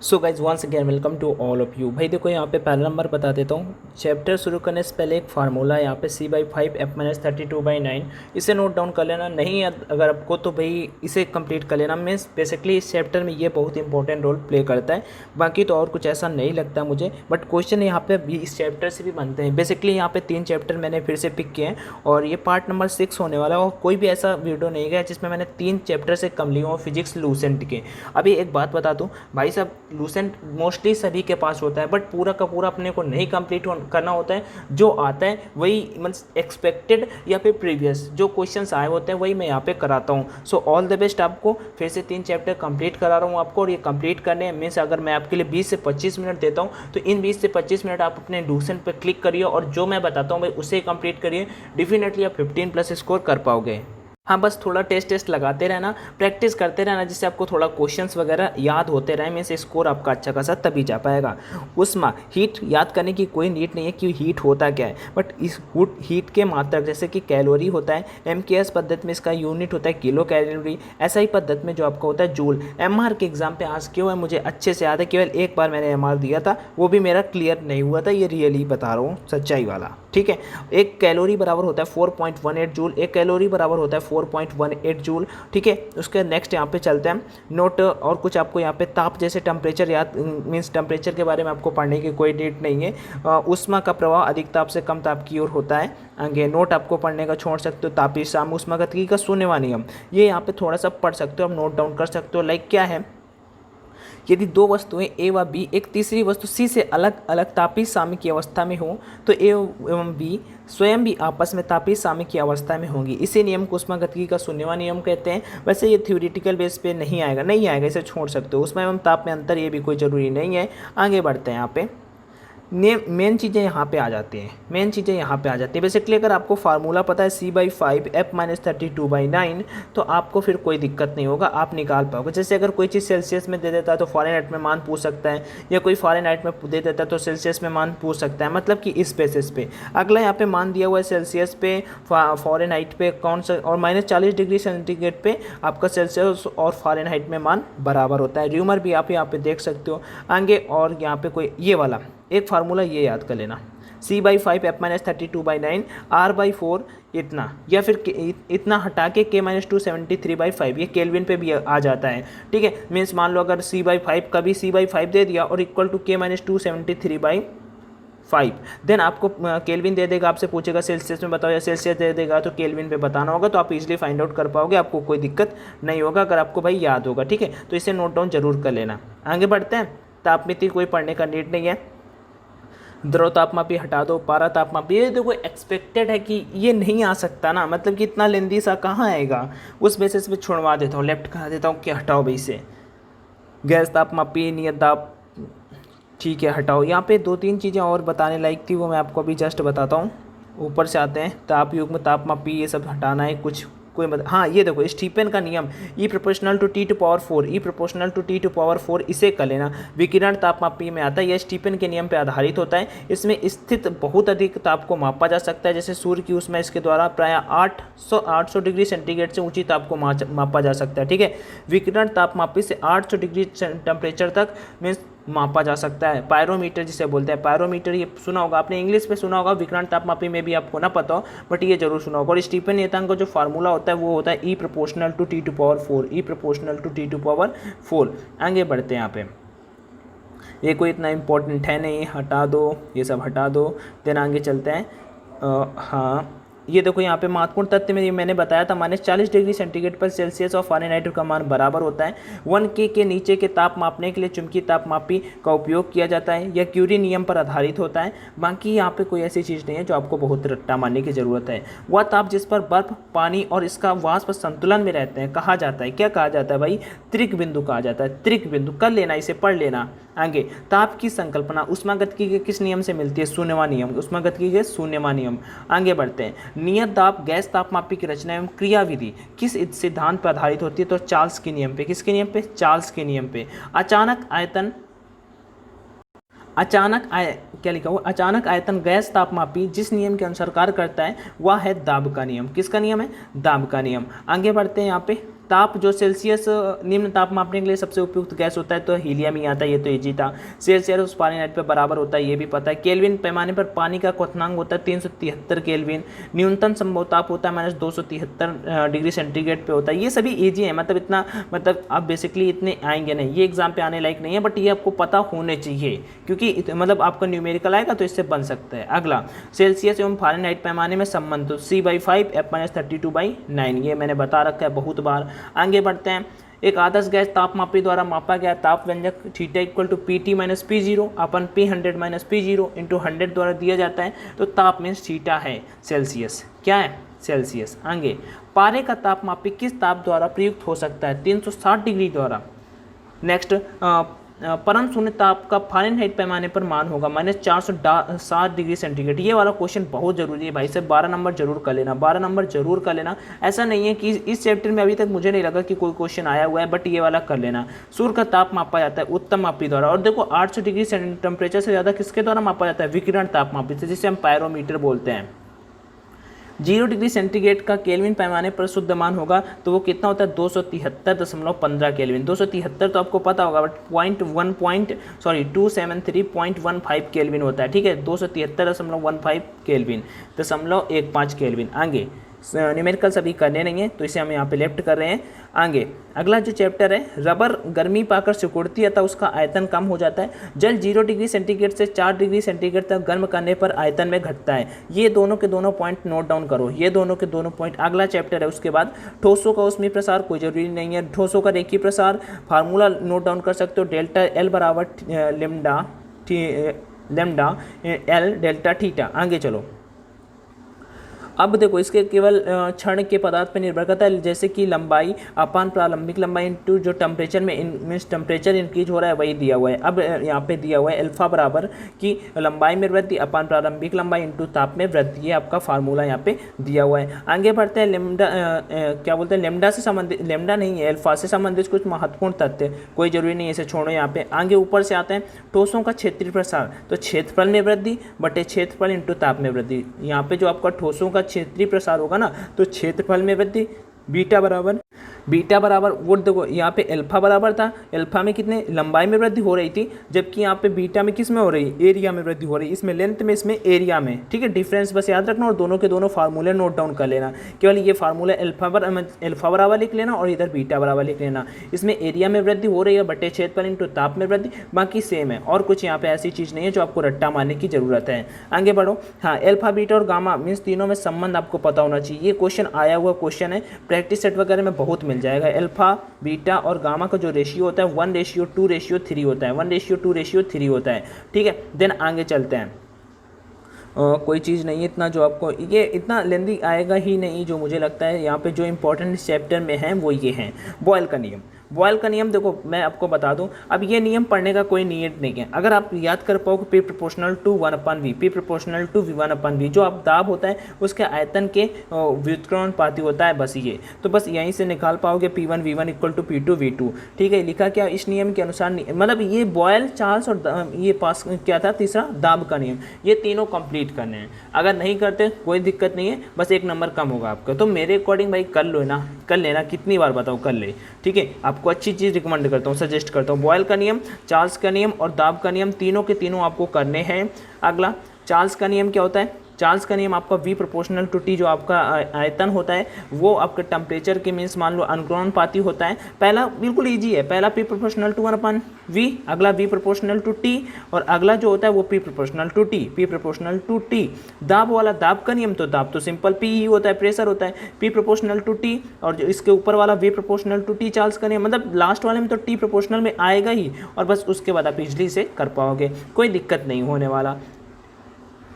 So guys once again welcome to all of you. भाई देखो यहाँ पे पहला नंबर बता देता हूँ। चैप्टर शुरू करने से पहले एक फार्मूला है यहाँ पे c/5 f-32/9। इसे नोट डाउन कर लेना, नहीं याद अगर आपको तो भाई इसे कंप्लीट कर लेना। मीन्स बेसिकली इस चैप्टर में ये बहुत इंपॉर्टेंट रोल प्ले करता है। बाकी तो और कुछ ऐसा नहीं लगता मुझे, बट क्वेश्चन यहाँ पे भी इस चैप्टर से भी बनते हैं। बेसिकली यहाँ पे 3 चैप्टर मैंने फिर से पिक किए हैं और ये पार्ट नंबर 6 होने वाला है। और कोई भी ऐसा वीडियो नहीं गया जिसमें मैंने 3 चैप्टर से कम लिए हो फिजिक्स लूसेंट के। अभी एक बात बता दूँ भाई साहब, लूसेंट मोस्टली सभी के पास होता है, बट पूरा का पूरा अपने को नहीं कंप्लीट करना होता है। जो आता है वही मीन्स एक्सपेक्टेड या फिर प्रीवियस जो क्वेश्चंस आए होते हैं वही मैं यहाँ पे कराता हूँ। So all the best. आपको फिर से 3 चैप्टर कंप्लीट करा रहा हूँ आपको, और ये कंप्लीट करने मीन्स अगर मैं आपके लिए 20 से 25 मिनट देता हूँ तो इन 20 से 25 मिनट आप अपने लूसेंट पर क्लिक करिए और जो मैं बताता हूँ भाई उसे कंप्लीट करिए। डेफिनेटली आप 15+ स्कोर कर पाओगे। हाँ, बस थोड़ा टेस्ट लगाते रहना, प्रैक्टिस करते रहना, जिससे आपको थोड़ा क्वेश्चंस वगैरह याद होते रहे। में से स्कोर आपका अच्छा खासा तभी जा पाएगा। उष्मा हीट याद करने की कोई नीड नहीं है कि हीट होता क्या है, बट इस हीट के मात्रक जैसे कि कैलोरी होता है, MKS पद्धति में इसका यूनिट होता है किलो कैलोरी। SI पद्धति में जो आपका होता है जूल। MR के एग्जाम पे आज क्यों है मुझे अच्छे से याद है, केवल एक बार मैंने MR दिया था, वो भी मेरा क्लियर नहीं हुआ था। ये रियली बता रहा हूँ, सच्चाई वाला, ठीक है। एक कैलोरी बराबर होता है 4.18 जूल, एक कैलोरी बराबर होता है 4.18 जूल, ठीक है। उसके नेक्स्ट यहाँ पे चलते हैं नोट। और कुछ आपको यहाँ पे ताप जैसे टेम्परेचर याद मीन्स टेम्परेचर के बारे में आपको पढ़ने की कोई नीड नहीं है। उष्मा का प्रभाव अधिक ताप से कम ताप की ओर होता है। आगे नोट आपको पढ़ने का छोड़ सकते हो। तापीय साम्य ऊष्मागतिकी का शून्यवां नियम, ये यहाँ पे थोड़ा सा पढ़ सकते हो, आप नोट डाउन कर सकते हो। लाइक क्या है, यदि 2 वस्तुएं A व B एक तीसरी वस्तु C से अलग अलग तापीय साम्य की अवस्था में हो तो A एवं B स्वयं भी आपस में तापीय साम्य की अवस्था में होंगी। इसी नियम को ऊष्मागतिकी का शून्यवां नियम कहते हैं। वैसे ये थ्योरेटिकल बेस पे नहीं आएगा, इसे छोड़ सकते हो। ऊष्मा एवं ताप में अंतर ये भी कोई ज़रूरी नहीं है। आगे बढ़ते हैं यहाँ पे। मेन चीज़ें यहाँ पे आ जाती हैं। बेसिकली अगर आपको फार्मूला पता है c/5 f-32/9 तो आपको फिर कोई दिक्कत नहीं होगा, आप निकाल पाओगे। जैसे अगर कोई चीज़ सेल्सियस में दे देता है तो फ़ारेनहाइट में मान पूछ सकता है, या कोई फ़ारेनहाइट में दे देता है तो सेल्सियस में मान पूछ सकता है, मतलब कि इस बेसिस पे। अगला यहाँ पे मान दिया हुआ है सेल्सियस पे, फ़ारेनहाइट पे कौन सा, और -40 डिग्री सेंटीग्रेड पे आपका सेल्सियस और फ़ारेनहाइट में मान बराबर होता है। र्यूमर भी आप यहाँ पे देख सकते हो। आगे और यहाँ पे कोई ये वाला एक फार्मूला ये याद कर लेना, c/5 f-32/9 r/4 इतना, या फिर इतना हटा के k-2 73/5, ये केल्विन पे भी आ जाता है, ठीक है। मीन्स मान लो अगर c/5 कभी c/5 दे दिया और इक्वल टू k-2 73/5, देन आपको केल्विन दे देगा, आपसे पूछेगा सेल्सियस में बताओ, या सेल्सियस दे देगा तो केल्विन पे बताना होगा, तो आप इजीली फाइंड आउट कर पाओगे, आपको कोई दिक्कत नहीं होगा अगर आपको भाई याद होगा, ठीक है। तो इसे नोट डाउन जरूर कर लेना। आगे बढ़ते हैं। तापमिति कोई पढ़ने का नीड नहीं है। द्रव तापमापी हटा दो, पारा तापमापी, ये देखो एक्सपेक्टेड है कि ये नहीं आ सकता ना, मतलब कि इतना लेंदी सा कहाँ आएगा, उस बेसिस पे छुड़वा देता हूँ, लेफ्ट करा देता हूँ कि हटाओ भाई से। गैस तापमापी, नियत दाब, ठीक है हटाओ। यहाँ पे 2-3 चीज़ें और बताने लायक थी, वो मैं आपको अभी जस्ट बताता हूँ। ऊपर से आते हैं, ताप युग्म, तापमापी, ये सब हटाना है कुछ कोई हाँ ये देखो स्टीफन का नियम, E proportional to T to power 4, इसे कर लेना। विकिरण तापमापी में आता है, यह स्टीफन के नियम पर आधारित होता है। इसमें स्थित बहुत अधिक ताप को मापा जा सकता है, जैसे सूर्य की ऊष्मा, इसके द्वारा प्राय 800 डिग्री सेंटीग्रेड से ऊंची ताप को मापा जा सकता है, ठीक है। विकिरण तापमापी से 800 डिग्री टेम्परेचर तक मीन्स मापा जा सकता है। पायरोमीटर जिसे बोलते हैं, पायरोमीटर ये सुना होगा आपने, इंग्लिश में सुना होगा, विकिरण तापमापी में भी आपको ना पता हो, बट ये जरूर सुना होगा। और स्टीफन नियतांक का जो फार्मूला होता है वो होता है E proportional to T to power 4। आगे बढ़ते हैं यहाँ पे। ये कोई इतना इंपॉर्टेंट है नहीं, हटा दो, ये सब हटा दो। देन आगे चलते हैं। हाँ ये देखो यहाँ पे महत्वपूर्ण तथ्य में ये मैंने बताया था, -40 डिग्री सेंटीग्रेड पर सेल्सियस और फ़ारेनहाइट का मान बराबर होता है। 1K के नीचे के ताप मापने के लिए चुंबकीय तापमापी का उपयोग किया जाता है। यह क्यूरी नियम पर आधारित होता है। बाकी यहाँ पे कोई ऐसी चीज़ नहीं है जो आपको बहुत रट्टा मानने की ज़रूरत है। वह ताप जिस पर बर्फ, पानी और इसका वाष्प संतुलन में रहते हैं कहा जाता है, क्या कहा जाता है भाई, त्रिक बिंदु कहा जाता है। त्रिक बिंदु कर लेना, इसे पढ़ लेना। आगे ताप की संकल्पना ऊष्मागतिकी के किस नियम से मिलती है, शून्यवां नियम, ऊष्मागतिकी के शून्यवां नियम। आगे बढ़ते हैं। नियत दाब गैस तापमापी की रचना एवं क्रियाविधि किस सिद्धांत पर आधारित होती है, तो चार्ल्स के नियम पे। किसके नियम पे, चार्ल्स के नियम पे। क्या लिखा हुआ, अचानक आयतन गैस तापमापी जिस नियम के अनुसार कार्य करता है वह है दाब का नियम। किसका नियम है, दाब का नियम। आगे बढ़ते हैं यहाँ पे। ताप जो सेल्सियस निम्न ताप मापने के लिए सबसे उपयुक्त गैस होता है तो हीलियम ही आता है, ये तो इजी था। सेल्सियस फारेनहाइट पे बराबर होता है, ये भी पता है। केल्विन पैमाने पर पानी का क्वथनांक होता है 373 केल्विन। न्यूनतम संभव ताप होता है -273 डिग्री सेंटीग्रेड पे होता है। ये सभी इजी है, मतलब इतना मतलब आप बेसिकली इतने आएंगे नहीं, ये एग्जाम पे आने लायक नहीं है, बट ये आपको पता होने चाहिए क्योंकि मतलब आपका न्यूमेरिकल आएगा तो इससे बन सकता है। अगला सेल्सियस एवं फारेनहाइट पैमाने में संबंध तो C/5 F-32/9, ये मैंने बता रखा है बहुत बार। आगे बढ़ते हैं। एक आदर्श गैस तापमापी द्वारा मापा गया ताप व्यंजक theta equal to PT - P0 upon P100 - P0 into 100 द्वारा दिया जाता है, तो ताप मीन्स थीटा है, सेल्सियस क्या है, सेल्सियस। आगे पारे का तापमापी किस ताप द्वारा प्रयुक्त हो सकता है, 360 डिग्री द्वारा। नेक्स्ट परम शून्य ताप का फारेनहाइट पैमाने पर मान होगा -460 डिग्री सेंटीग्रेड। ये वाला क्वेश्चन बहुत जरूरी है भाई साहब, 12 नंबर जरूर कर लेना, 12 नंबर जरूर कर लेना। ऐसा नहीं है कि इस चैप्टर में अभी तक मुझे नहीं लगा कि कोई क्वेश्चन आया हुआ है, बट ये वाला कर लेना। सूर्य का ताप मापा जाता है उत्तम मापी द्वारा, और देखो 800 डिग्री टेम्परेचर से ज़्यादा किसके द्वारा मापा जाता है, विकिरण ताप मापी से, जिसे हम पायरोमीटर बोलते हैं। 0 डिग्री सेंटीग्रेड का केल्विन पैमाने पर शुद्ध मान होगा तो वो कितना होता है, 273.15 केल्विन। 273 तो आपको पता होगा, बट 273.15 केल्विन होता है, ठीक है, 273.15 केल्विन, 0.15 केल्विन। आगे न्यूमेरिकल सभी करने नहीं है तो इसे हम यहाँ पे लेफ्ट कर रहे हैं। आगे अगला जो चैप्टर है, रबर गर्मी पाकर सिकुड़ती है तो उसका आयतन कम हो जाता है। जल 0 डिग्री सेंटीग्रेड से 4 डिग्री सेंटीग्रेड तक गर्म करने पर आयतन में घटता है। ये दोनों के दोनों पॉइंट नोट डाउन करो, ये दोनों के दोनों पॉइंट। अगला चैप्टर है उसके बाद ठोसों का ऊष्मीय प्रसार, कोई जरूरी नहीं है। ठोसों का रेखीय प्रसार फार्मूला नोट डाउन कर सकते हो, डेल्टा L बराबर लेमडा L डेल्टा थीटा। आगे चलो, अब देखो इसके केवल क्षण के पदार्थ पर निर्भर करता है, जैसे कि लंबाई अपान प्रारंभिक लंबाई इंटू जो टेम्परेचर में मीन्स टेम्परेचर इंक्रीज हो रहा है वही दिया हुआ है। अब यहाँ पे दिया हुआ है अल्फा बराबर की लंबाई में वृद्धि अपान प्रारंभिक लंबाई इंटू ताप में वृद्धि, ये आपका फार्मूला यहाँ पे दिया हुआ है। आगे बढ़ते हैं, लेमडा क्या बोलते हैं, लेमडा से संबंधित, लेमडा नहीं है अल्फा से संबंधित कुछ महत्वपूर्ण तथ्य, कोई जरूरी नहीं है, इसे छोड़ो यहाँ पे। आगे ऊपर से आते हैं, ठोसों का क्षेत्रीय प्रसार, तो क्षेत्रफल में वृद्धि बटे क्षेत्रफल इंटू ताप में वृद्धि। यहाँ पे जो आपका ठोसों का क्षेत्रीय प्रसार होगा ना, तो क्षेत्रफल में वृद्धि बीटा बराबर वो देखो यहाँ पे अल्फा बराबर था, अल्फा में कितने लंबाई में वृद्धि हो रही थी, जबकि यहाँ पे बीटा में किस में हो रही, एरिया में वृद्धि हो रही, इसमें लेंथ में, इसमें एरिया में, ठीक है। डिफरेंस बस याद रखना और दोनों के दोनों फार्मूले नोट डाउन कर लेना। केवल ये फार्मूला अल्फा बराबर लिख लेना और इधर बीटा बराबर लिख लेना। इसमें एरिया में वृद्धि हो रही है बटे क्षेत्रफल इंटू ताप में वृद्धि, बाकी सेम है, और कुछ यहाँ पे ऐसी चीज़ नहीं है जो आपको रट्टा मारने की जरूरत है। आगे बढ़ो। हाँ, अल्फा बीटा और गामा मीन्स तीनों में संबंध आपको पता होना चाहिए। ये क्वेश्चन आया हुआ क्वेश्चन है, प्रैक्टिस सेट वगैरह में बहुत मिल जाएगा। अल्फा बीटा और गामा का जो रेशियो होता है 1:2:3 होता है, 1:2:3 होता है, ठीक है। देन आगे चलते हैं। कोई चीज़ नहीं है इतना जो आपको, ये इतना लेंदी आएगा ही नहीं जो मुझे लगता है। यहाँ पे जो इंपॉर्टेंट चैप्टर में है वो ये हैं, बॉयल का नियम। बॉयल का नियम देखो मैं आपको बता दूं, अब ये नियम पढ़ने का कोई नीड नहीं है। अगर आप याद कर पाओगे P proportional to 1/V, P proportional to V1/V, जो आप दाब होता है उसके आयतन के व्युत्क्रमानुपाती होता है, बस ये तो बस यहीं से निकाल पाओगे P1 V1 equal to P2 V2, ठीक है। लिखा क्या इस नियम के अनुसार, मतलब ये बॉयल, चार्ल्स और ये पास क्या था तीसरा, दाब का नियम, ये तीनों कंप्लीट करने हैं। अगर नहीं करते कोई दिक्कत नहीं है, बस 1 नंबर कम होगा आपका। तो मेरे अकॉर्डिंग भाई कर लो ना, कर लेना, कितनी बार बताओ, कर ले, ठीक है। आपको अच्छी चीज़ रिकमेंड करता हूँ, सजेस्ट करता हूँ। बॉयल का नियम, चार्ल्स का नियम और दाब का नियम, तीनों के तीनों आपको करने हैं। अगला चार्ल्स का नियम क्या होता है, चार्ल्स का नियम आपका V प्रोपोर्शनल टू T, जो आपका आयतन होता है वो आपके टेम्परेचर के मीन्स मान लो अनुक्रमणपाती होता है। पहला बिल्कुल इजी है, पहला P प्रोपोर्शनल टू 1/V, अगला V प्रोपोर्शनल टू T, और अगला जो होता है वो P proportional to T, P proportional to T। दाब वाला, दाब का नियम, तो दाब तो सिंपल P ही होता है, प्रेशर होता है, P प्रोपोर्शनल टू T, और जो इसके ऊपर वाला V proportional to T Charles का नियम, मतलब लास्ट वाले में तो T प्रोपोर्शनल में आएगा ही, और बस उसके बाद आप इजली से कर पाओगे, कोई दिक्कत नहीं होने वाला।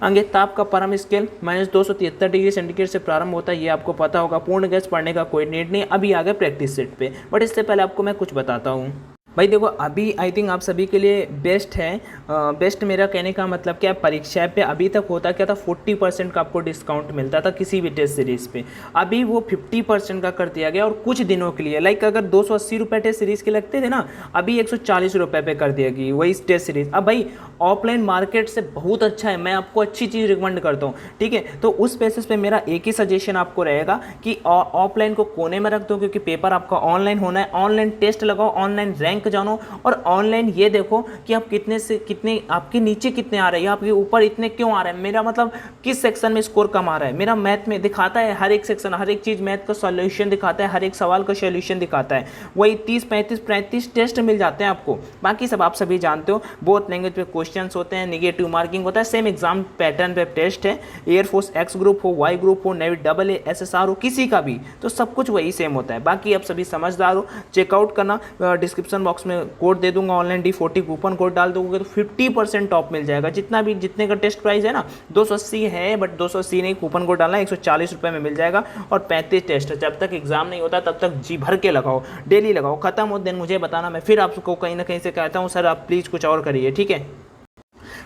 आगे ताप का परम स्केल -273 डिग्री सेंटीग्रेड से प्रारंभ होता है, ये आपको पता होगा। पूर्ण गैस पढ़ने का कोई नीड नहीं। अभी आ गए प्रैक्टिस सेट पे, बट इससे पहले आपको मैं कुछ बताता हूँ। भाई देखो अभी आई थिंक आप सभी के लिए बेस्ट है। बेस्ट मेरा कहने का मतलब क्या, परीक्षा पे अभी तक होता क्या था, 40% का आपको डिस्काउंट मिलता था किसी भी टेस्ट सीरीज़ पे। अभी वो 50% का कर दिया गया और कुछ दिनों के लिए, लाइक अगर 280 रुपये टेस्ट सीरीज़ के लगते थे ना, अभी 140 रुपये पे कर दिया गई वही टेस्ट सीरीज़। अब भाई ऑफलाइन मार्केट से बहुत अच्छा है, मैं आपको अच्छी चीज़ रिकमेंड करता हूँ, ठीक है। तो उस बेसिस पे मेरा एक ही सजेशन आपको रहेगा कि ऑफलाइन को कोने में रख दो, क्योंकि पेपर आपका ऑनलाइन होना है। ऑनलाइन टेस्ट लगाओ, ऑनलाइन रैंक जानो, और ऑनलाइन ये देखो कि आप कितने से कितने, आपके नीचे कितने आ रहे हैं, आपके ऊपर इतने क्यों आ रहे हैं। मेरा मतलब किस सेक्शन में स्कोर कम आ रहा है। मेरा मैथ में दिखाता है हर एक सेक्शन, हर एक चीज़ मैथ का सॉल्यूशन दिखाता है, हर एक सवाल का सॉल्यूशन दिखाता है। वही 30 35 टेस्ट मिल जाते हैं आपको। बाकी सब आप सभी जानते हो, बोथ लैंग्वेज पे क्वेश्चंस होते हैं, निगेटिव मार्किंग होता है, सेम एग्जाम पैटर्न पे टेस्ट है। एयरफोर्स एक्स ग्रुप हो, वाई ग्रुप हो, नेवी AA SSR हो, किसी का भी, तो सब कुछ वही सेम होता है। बाकी आप सभी समझदार हो, चेकआउट करना। डिस्क्रिप्शन बॉक्स में कोड दे दूंगा, ऑनलाइन D40 कूपन कोड डाल दोगे तो 50% ऑफ मिल जाएगा। जितना भी, जितने का टेस्ट प्राइस है ना 280 है, बट 280 नहीं, कूपन कोड डालना 140 रुपये में मिल जाएगा। और 35 टेस्ट है, जब तक एग्जाम नहीं होता तब तक जी भर के लगाओ, डेली लगाओ, खत्म हो दिन मुझे बताना, मैं फिर आपको कहीं ना कहीं से कहता हूँ सर आप प्लीज़ कुछ और करिए, ठीक है।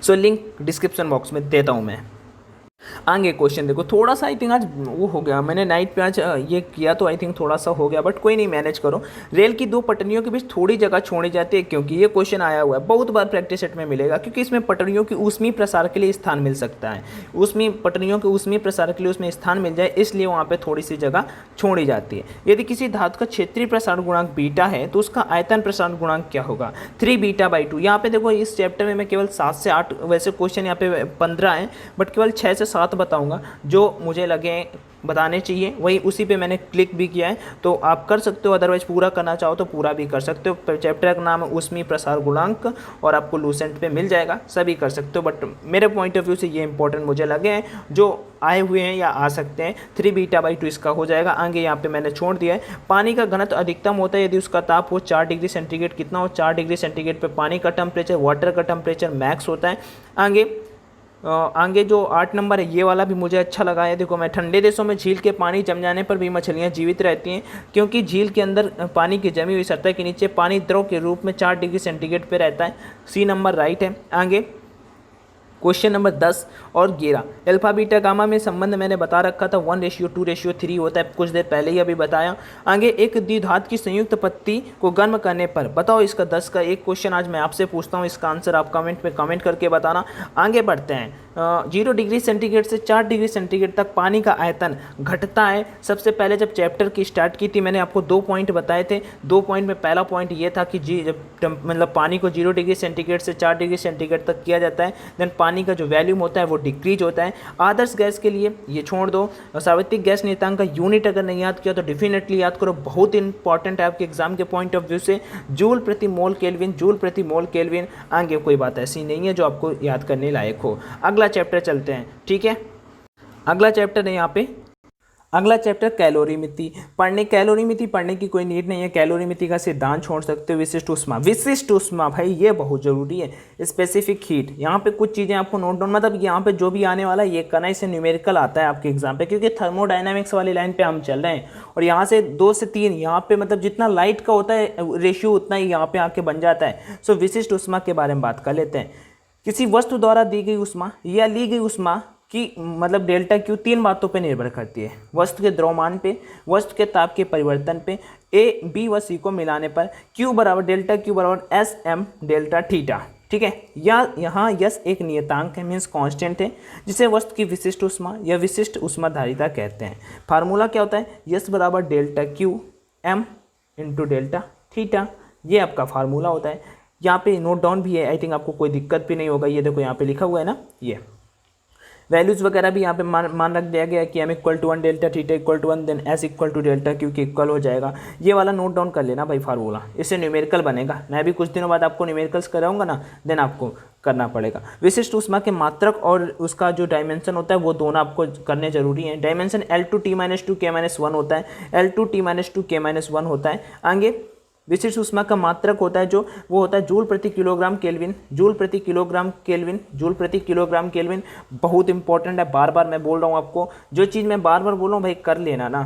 सो लिंक डिस्क्रिप्शन बॉक्स में देता हूँ मैं। आगे क्वेश्चन देखो, थोड़ा सा आई थिंक आज वो हो गया, मैंने नाइट पे आज ये किया तो आई थिंक थोड़ा सा हो गया, बट कोई नहीं, मैनेज करो। रेल की दो पटरियों के बीच थोड़ी जगह छोड़ी जाती है क्योंकि, ये क्वेश्चन आया हुआ है, बहुत बार प्रैक्टिस सेट में मिलेगा, क्योंकि इसमें पटरियों की ऊष्मीय प्रसार के लिए स्थान मिल सकता है। ऊष्मीय पटरियों के ऊष्मीय प्रसार के लिए उसमें स्थान मिल जाए, इसलिए वहाँ पर थोड़ी सी जगह छोड़ी जाती है। यदि किसी धातु का क्षेत्रीय प्रसार गुणांक बीटा है तो उसका आयतन प्रसार गुणांक क्या होगा, 3β/2। यहाँ पे देखो इस चैप्टर में मैं केवल 7 से 8, वैसे क्वेश्चन यहाँ पे 15 हैं, बट केवल 6 से 7 बताऊंगा जो मुझे लगे बताने चाहिए, वही उसी पे मैंने क्लिक भी किया है। तो आप कर सकते हो, अदरवाइज पूरा करना चाहो तो पूरा भी कर सकते हो। चैप्टर का नाम है ऊष्मीय प्रसार गुणांक और आपको लूसेंट पे मिल जाएगा, सभी कर सकते हो, बट मेरे पॉइंट ऑफ व्यू से ये इंपॉर्टेंट मुझे लगे हैं जो आए हुए हैं या आ सकते हैं। 3β/2 इसका हो जाएगा। आगे यहाँ पे मैंने छोड़ दिया है। पानी का घनत्व अधिकतम होता है यदि उसका ताप हो 4 डिग्री सेंटीग्रेड। कितना हो, 4 डिग्री सेंटीग्रेड पे पानी का टेम्परेचर, वाटर का टेम्परेचर मैक्स होता है। आगे जो 8 नंबर है, ये वाला भी मुझे अच्छा लगा है। देखो मैं, ठंडे देशों में झील के पानी जम जाने पर भी मछलियां जीवित रहती हैं, क्योंकि झील के अंदर पानी की जमी हुई सतह के नीचे पानी द्रव के रूप में 4 डिग्री सेंटीग्रेड पे रहता है। C नंबर राइट है। आगे क्वेश्चन नंबर 10 और 11, अल्फा बीटा गामा में संबंध मैंने बता रखा था, 1:2:3 होता है, कुछ देर पहले ही अभी बताया। आगे एक द्विधात की संयुक्त पत्ती को गर्म करने पर बताओ इसका 10 का एक क्वेश्चन आज मैं आपसे पूछता हूँ, इसका आंसर आप कमेंट में कमेंट करके बताना। आगे बढ़ते हैं। 0 डिग्री सेंटीग्रेड से 4 डिग्री सेंटीग्रेड तक पानी का आयतन घटता है। सबसे पहले जब चैप्टर की स्टार्ट की थी मैंने आपको 2 पॉइंट बताए थे। 2 पॉइंट में पहला पॉइंट ये था कि जब मतलब पानी को 0 डिग्री सेंटीग्रेड से 4 डिग्री सेंटीग्रेड तक किया जाता है, देन पानी का जो वैल्यूम होता है वो डिक्रीज होता है। आदर्श गैस के लिए ये छोड़ दो। सार्वत्रिक गैस नियतांक का यूनिट अगर नहीं याद किया तो डेफिनेटली याद करो, बहुत इंपॉर्टेंट है आपके एग्जाम के पॉइंट ऑफ व्यू से। जूल प्रति मोल केल्विन, जूल प्रति मोल केल्विन। आगे कोई बात ऐसी नहीं है जो आपको याद करने लायक हो। अगला चैप्टर चलते हैं, ठीक है। अगला चैप्टर है यहाँ पे, अगला चैप्टर कैलोरीमिति। कैलोरीमिति पढ़ने की कोई नीड नहीं है। कैलोरीमिति का सिद्धांत छोड़ सकते हो। विशिष्ट ऊष्मा, विशिष्ट ऊष्मा भाई ये बहुत जरूरी है। स्पेसिफिक हीट, यहाँ पे कुछ चीज़ें आपको नोट डाउन, मतलब यहाँ पे जो भी आने वाला है ये करना, इससे न्यूमेरिकल आता है आपके एग्जाम पे, क्योंकि थर्मोडायनामिक्स वाली लाइन पे हम चल रहे हैं। और यहाँ से 2 से 3 यहाँ पे मतलब जितना लाइट का होता है रेशियो उतना ही यहाँ पे आके बन जाता है। सो विशिष्ट ऊष्मा के बारे में बात कर लेते हैं। किसी वस्तु द्वारा दी गई ऊष्मा या ली गई ऊष्मा कि मतलब डेल्टा क्यू 3 बातों पे निर्भर करती है। वस्तु के द्रव्यमान पे, वस्तु के ताप के परिवर्तन पे, ए बी व सी को मिलाने पर Q बराबर डेल्टा क्यू बराबर SM डेल्टा थीटा, ठीक है। या यहाँ यस एक नियतांक है, मीन्स कांस्टेंट है, जिसे वस्तु की विशिष्ट ऊष्मा या विशिष्ट ऊष्माधारिता कहते हैं। फार्मूला क्या होता है, यस बराबर delta Q M into delta theta, ये आपका फार्मूला होता है। यहाँ पे नोट डाउन भी है, आई थिंक आपको कोई दिक्कत भी नहीं होगा। ये देखो यहाँ पे लिखा हुआ है ना, ये वैल्यूज वगैरह भी यहाँ पे मान रख दिया गया है कि M = 1 delta theta = 1, then S = delta Q के इक्वल हो जाएगा। ये वाला नोट डाउन कर लेना भाई फार्मूला, इससे न्यूमेरिकल बनेगा। मैं भी कुछ दिनों बाद आपको न्यूमेरिकल्स कराऊंगा ना, देन आपको करना पड़ेगा। विशिष्ट ऊष्मा के मात्रक और उसका जो डायमेंशन होता है वो दोनों आपको करने जरूरी है। डायमेंशन L2T-2 K-1 होता है, L2T-2 K-1 होता है। आगे विशिष्ट ऊष्मा का मात्रक होता है जो वो होता है जूल प्रति किलोग्राम केल्विन, जूल प्रति किलोग्राम केल्विन, जूल प्रति किलोग्राम केल्विन। बहुत इंपॉर्टेंट है, बार बार मैं बोल रहा हूँ आपको, जो चीज़ मैं बार बार बोल रहा हूँ भाई कर लेना ना,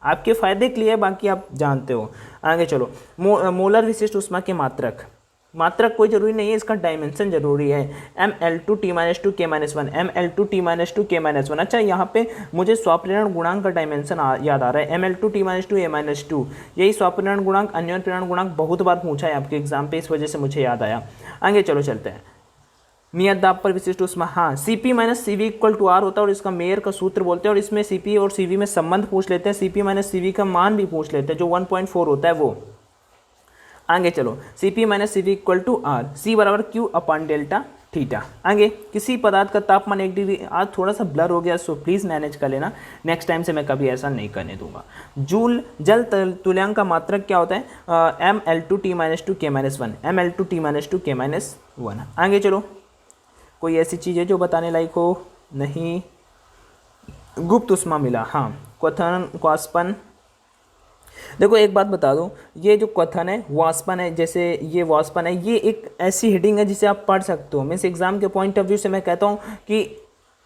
आपके फ़ायदे के लिए, बाकी आप जानते हो। आगे चलो, मोलर विशिष्ट ऊष्मा के मात्रक, मात्रक कोई जरूरी नहीं है, इसका डायमेंशन जरूरी है। Ml2T-2K-1 Ml2T-2K-1। अच्छा, यहाँ पे मुझे स्वापीरण गुणांक का डायमेंशन याद आ रहा है, Ml2T-A-2, यही स्वापीरण गुणांक, अन्योन्य गुणांक बहुत बार पूछा है आपके एग्जाम पे, इस वजह से मुझे याद आया। आगे चलो चलते हैं, नियत दाब पर विशिष्ट ऊष्मा, हाँ Cp minus Cv equal to R होता है और इसका मेयर का सूत्र बोलते हैं, और इसमें Cp और Cv में संबंध पूछ लेते हैं, Cp माइनस Cv का मान भी पूछ लेते हैं जो 1.4 होता है वो। आगे चलो, Cp minus Cv equal to R, C बराबर Q अपॉन डेल्टा थीटा। आगे, किसी पदार्थ का तापमान 1 डिग्री, आज थोड़ा सा ब्लर हो गया सो प्लीज़ मैनेज कर लेना, नेक्स्ट टाइम से मैं कभी ऐसा नहीं करने दूंगा। जूल जल तुल्यांक का मात्रक क्या होता है, Ml2T-2K-1, Ml2T-2K-1। आगे चलो, कोई ऐसी चीज़ है जो बताने लायक हो, नहीं, गुप्त ऊष्मा मिला, हाँ क्वथन वाष्पन। देखो एक बात बता दूं, ये जो क्वथन है वाष्पन है, जैसे ये वाष्पन है, ये एक ऐसी हेडिंग है जिसे आप पढ़ सकते हो, मीन्स एग्जाम के पॉइंट ऑफ व्यू से मैं कहता हूँ कि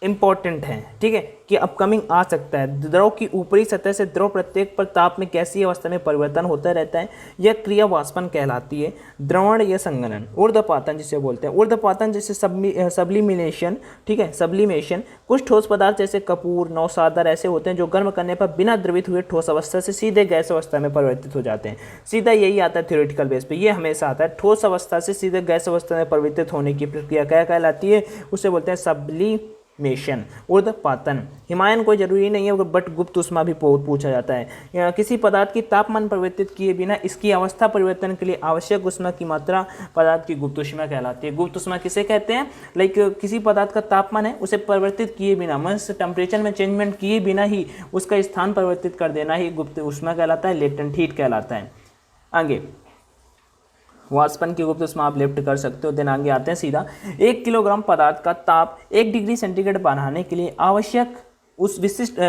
इम्पॉर्टेंट है, ठीक है, कि अपकमिंग आ सकता है। द्रव की ऊपरी सतह से द्रव प्रत्येक पर ताप में कैसी अवस्था में परिवर्तन होता रहता है, यह क्रिया वाष्पन कहलाती है। द्रवण या संघनन, ऊर्ध्वपातन जिसे बोलते हैं, ऊर्ध्वपातन जैसे सब्लिमिनेशन, ठीक है, सब्लिमेशन। कुछ ठोस पदार्थ जैसे कपूर, नौसादर ऐसे होते हैं जो गर्म करने पर बिना द्रवित हुए ठोस अवस्था से सीधे गैस अवस्था में परिवर्तित हो जाते हैं। सीधा यही आता है थ्योरेटिकल बेस पे, ये हमेशा आता है, ठोस अवस्था से सीधे गैस अवस्था में परिवर्तित होने की प्रक्रिया क्या कहलाती है, उसे बोलते हैं सब्लिमेशन, ऊर्ध्वपातन। हिमायन कोई जरूरी नहीं है, बट गुप्त ऊष्मा भी बहुत पूछा जाता है। किसी पदार्थ की तापमान परिवर्तित किए बिना इसकी अवस्था परिवर्तन के लिए आवश्यक ऊष्मा की मात्रा पदार्थ की गुप्त ऊष्मा कहलाती है। गुप्त ऊष्मा किसे कहते हैं, लाइक किसी पदार्थ का तापमान है उसे परिवर्तित किए बिना, मीन्स टेम्परेचर में चेंजमेंट किए बिना ही उसका स्थान परिवर्तित कर देना ही गुप्त ऊष्मा कहलाता है, लेटेंट हीट कहलाता है। आगे, वाष्पन की गुप्त ऊष्मा आप लिफ्ट कर सकते हो। देन आगे आते हैं सीधा, 1 किलोग्राम पदार्थ का ताप 1 डिग्री सेंटीग्रेड बढ़ाने के लिए आवश्यक उस विशिष्ट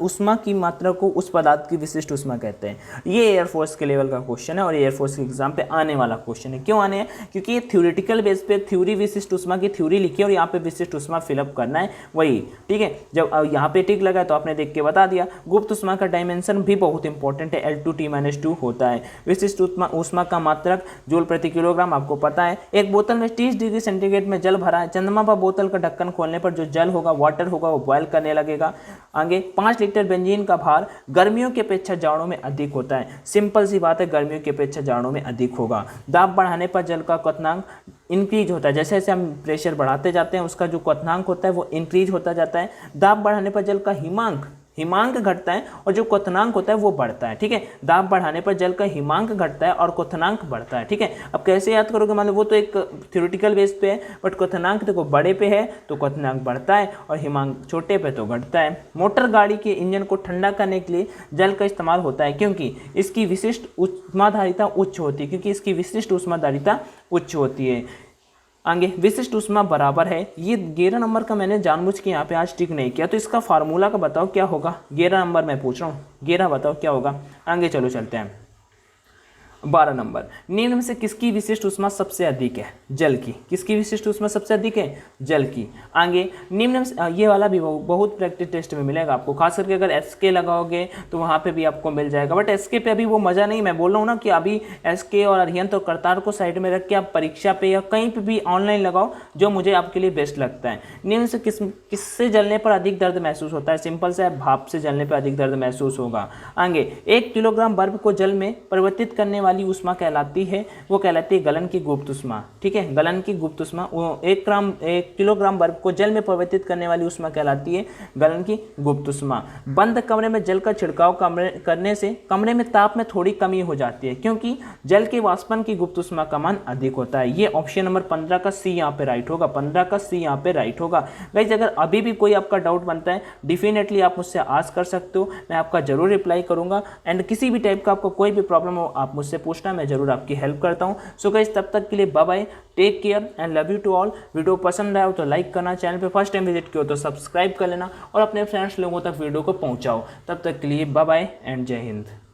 ऊष्मा की मात्रा को उस पदार्थ की विशिष्ट ऊष्मा कहते हैं। ये एयरफोर्स के लेवल का क्वेश्चन है और एयरफोर्स के एग्जाम पे आने वाला क्वेश्चन है। क्यों आने हैं, क्योंकि ये थ्योरेटिकल बेस पे थ्योरी विशिष्ट ऊष्मा की थ्योरी लिखी है और यहाँ पे विशिष्ट ऊष्मा फिलअप करना है वही, ठीक है। जब यहाँ पे टिक लगा तो आपने देख के बता दिया। गुप्त ऊष्मा का डायमेंशन भी बहुत इंपॉर्टेंट है, L2T-2 होता है। विशिष्ट ऊष्मा का मात्रक जूल प्रति किलोग्राम आपको पता है। एक बोतल में 30 डिग्री सेंटीग्रेड में जल भरा है, चंद्रमा पर बोतल का ढक्कन खोलने पर जो जल होगा, वाटर होगा, वो बॉयल करने लगेगा। आगे, 5 लीटर बेंजीन का भार गर्मियों की अपेक्षा जाड़ों में अधिक होता है। सिंपल सी बात है, गर्मियों की अपेक्षा जाड़ों में अधिक होगा। दाब बढ़ाने पर जल का क्वथनांक इंक्रीज होता है, जैसे जैसे हम प्रेशर बढ़ाते जाते हैं उसका जो क्वथनांक होता है वो इंक्रीज होता जाता है। दाब बढ़ाने पर जल का हिमांक घटता है और जो क्वथनांक होता है वो बढ़ता है, ठीक है। दाब बढ़ाने पर जल का हिमांक घटता है और क्वथनांक बढ़ता है, ठीक है। अब कैसे याद करोगे, मान लो वो तो एक थ्योरेटिकल बेस पे है, बट क्वथनांक देखो बड़े पे है तो क्वथनांक बढ़ता है और हिमांक छोटे पे तो घटता है। मोटर गाड़ी के इंजन को ठंडा करने के लिए जल का इस्तेमाल होता है क्योंकि इसकी विशिष्ट ऊष्माधारिता उच्च होती है, आगे, विशिष्ट ऊष्मा बराबर है। ये 11 नंबर का मैंने जानबूझ के यहाँ पे आज टिक नहीं किया, तो इसका फार्मूला का बताओ क्या होगा। 11 नंबर मैं पूछ रहा हूँ, 11 बताओ क्या होगा। आगे चलो चलते हैं, 12 नंबर, निम्न में से किसकी विशिष्ट ऊष्मा सबसे अधिक है, जल की। किसकी विशिष्ट ऊष्मा सबसे अधिक है, जल की। आगे, निम्न में, ये वाला भी बहुत प्रैक्टिस टेस्ट में मिलेगा आपको, खास करके अगर SK लगाओगे तो वहाँ पे भी आपको मिल जाएगा, बट SK पे अभी वो मज़ा नहीं। मैं बोल रहा हूँ ना कि अभी SK और अरिहंत और करतार को साइड में रख के आप परीक्षा पे या कहीं पर भी ऑनलाइन लगाओ जो मुझे आपके लिए बेस्ट लगता है। निम्न से किससे जलने पर अधिक दर्द महसूस होता है, सिंपल से, भाप से जलने पर अधिक दर्द महसूस होगा। आगे, 1 किलोग्राम बर्फ को जल में परिवर्तित करने वाली ऊष्मा कहलाती है, वो कहलाती है गलन की गुप्त ऊष्मा, ठीक है। गलन की गुप्त ऊष्मा, 1 किलोग्राम बर्फ को जल में परिवर्तित करने वाली ऊष्मा कहलाती है गलन की गुप्त ऊष्मा। बंद कमरे में जल का छिड़काव करने से कमरे में ताप में थोड़ी कमी हो जाती है क्योंकि जल के वाष्पन की गुप्त ऊष्मा का मान अधिक होता है। ये ऑप्शन नंबर 15 का सी यहाँ पे राइट होगा, 15 का सी यहाँ पे राइट होगा। गाइस, अगर अभी भी कोई आपका डाउट बनता है डेफिनेटली आप मुझसे आस्क कर सकते हो, मैं आपका जरूर रिप्लाई करूंगा। एंड किसी भी टाइप का आपको कोई भी प्रॉब्लम हो आप मुझसे पूछना, मैं जरूर आपकी हेल्प करता हूं। सो गाइस, तब तक के लिए bye bye, take care and love you to all. Video पसंद आया हो तो लाइक करना, चैनल पे फर्स्ट टाइम विजिट किया हो तो सब्सक्राइब कर लेना और अपने फ्रेंड्स लोगों तक वीडियो को पहुंचाओ। तब तक के लिए बाय बाय एंड जय हिंद।